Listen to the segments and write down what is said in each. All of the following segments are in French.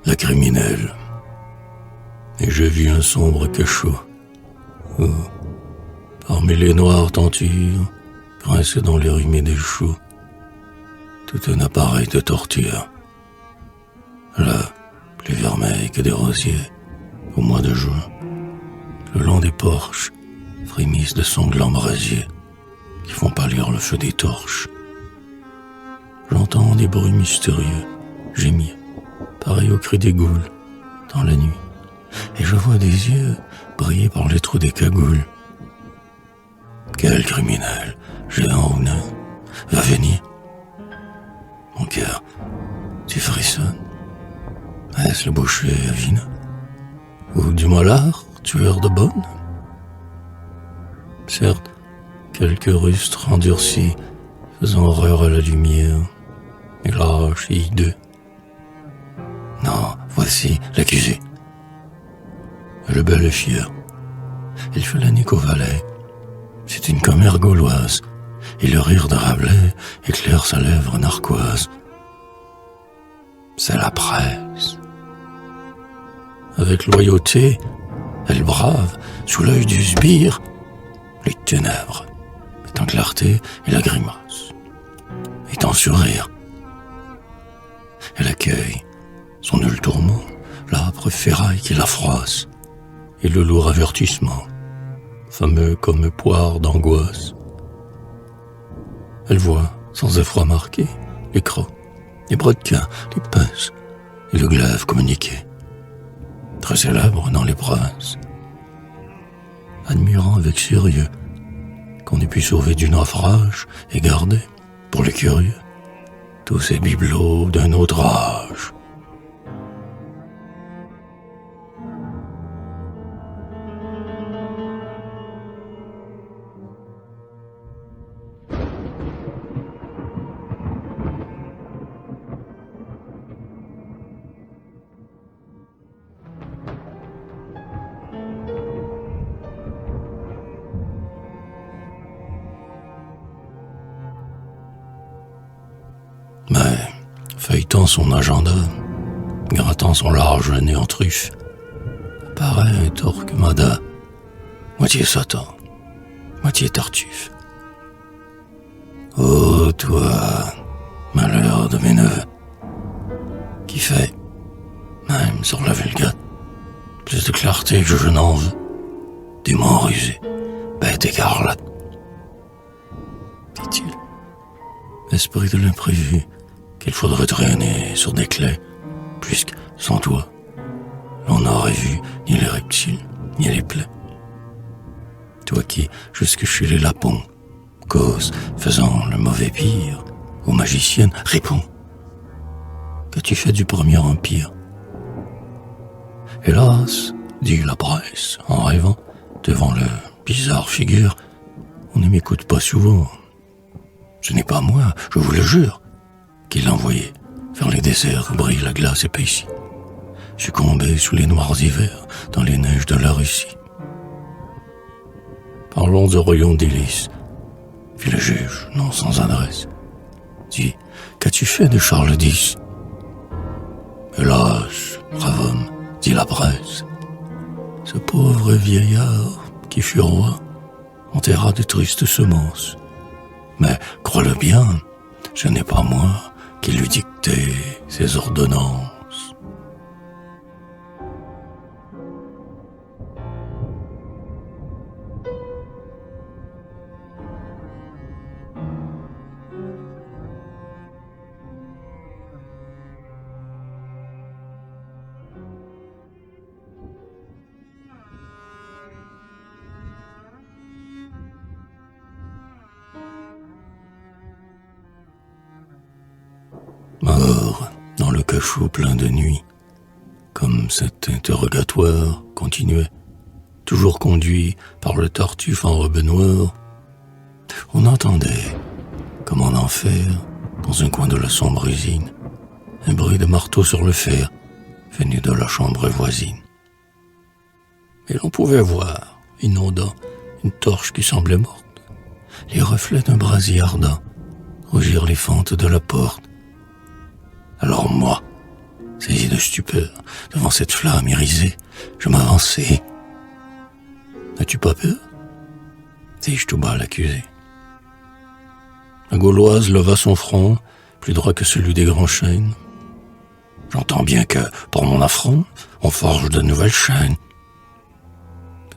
la criminelle. Et je vis un sombre cachot où, parmi les noires tentures, grinçait dans les rumées des choux, tout un appareil de torture. Là, plus vermeil que des rosiers, au mois de juin, le long des porches, frémissent de sanglants brasiers qui font pâlir le feu des torches. J'entends des bruits mystérieux gémir, pareil au cri des goules, dans la nuit, et je vois des yeux briller par les trous des cagoules. Quel criminel, géant ou nain, va venir? Mon cœur, tu frissonnes. Est-ce le boucher Avina? Ou du mollard, tueur de bonne? Certes, quelques rustres endurcis faisant horreur à la lumière, et lâches et hideux. Non, voici l'accusé. Le bel est fier. Il fait la nique au valet. C'est une commère gauloise, et le rire de Rabelais éclaire sa lèvre narquoise. C'est la presse. Avec loyauté, elle brave, sous l'œil du sbire, les ténèbres, est en clarté et la grimace, est en sourire. Elle accueille son nul tourment, l'âpre ferraille qui la froisse, et le lourd avertissement, fameux comme poire d'angoisse. Elle voit, sans effroi marqué, les crocs, les brodequins, les pinces, et le glaive communiqué, très célèbre dans les provinces. Admirant avec sérieux qu'on ait pu sauver du naufrage et garder, pour les curieux, tous ces bibelots d'un autre âge. Mais, feuilletant son agenda, grattant son large nez en truffe, apparaît un Torquemada, moitié Satan, moitié Tartuffe. Ô toi, malheur de mes neveux, qui fait, même sur la Vulgate, plus de clarté que je n'en veux, démon rusé, bête écarlate, dit-il, esprit de l'imprévu, qu'il faudrait traîner sur des clés, puisque, sans toi, l'on n'aurait vu ni les reptiles, ni les plaies. Toi qui, jusque chez les lapons, cause faisant le mauvais pire, aux magiciennes, réponds. Qu'as-tu fait du premier empire? Hélas, dit la presse, en rêvant, devant le bizarre figure, on ne m'écoute pas souvent. Ce n'est pas moi, je vous le jure, qui l'a envoyé vers les déserts où brille la glace épaissie, succombé sous les noirs hivers dans les neiges de la Russie. Parlons du royaume d'Hélice, fit le juge, non sans adresse. Dis, qu'as-tu fait de Charles X? Hélas, brave homme, dit la presse, ce pauvre vieillard qui fut roi enterra de tristes semences. Mais, crois-le bien, ce n'est pas moi qui lui dictai ses ordonnances. Mort dans le cachot plein de nuit, comme cet interrogatoire continuait, toujours conduit par le Tartuffe en robe noire, on entendait, comme en enfer, dans un coin de la sombre usine, un bruit de marteau sur le fer, venu de la chambre voisine. Et l'on pouvait voir, inondant une torche qui semblait morte, les reflets d'un brasier ardent rougir les fentes de la porte. Alors moi, Saisi de stupeur, devant cette flamme irisée, je m'avançai. N'as-tu pas peur? Dis-je tout bas l'accusé. La Gauloise leva son front, plus droit que celui des grands chênes. J'entends bien que, pour mon affront, on forge de nouvelles chaînes.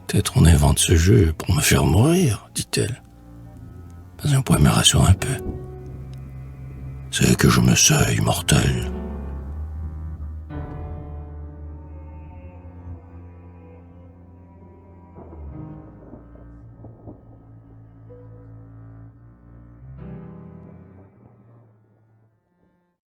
Peut-être on invente ce jeu pour me faire mourir, dit-elle. Mais un point me rassure un peu. C'est que je me sais immortel.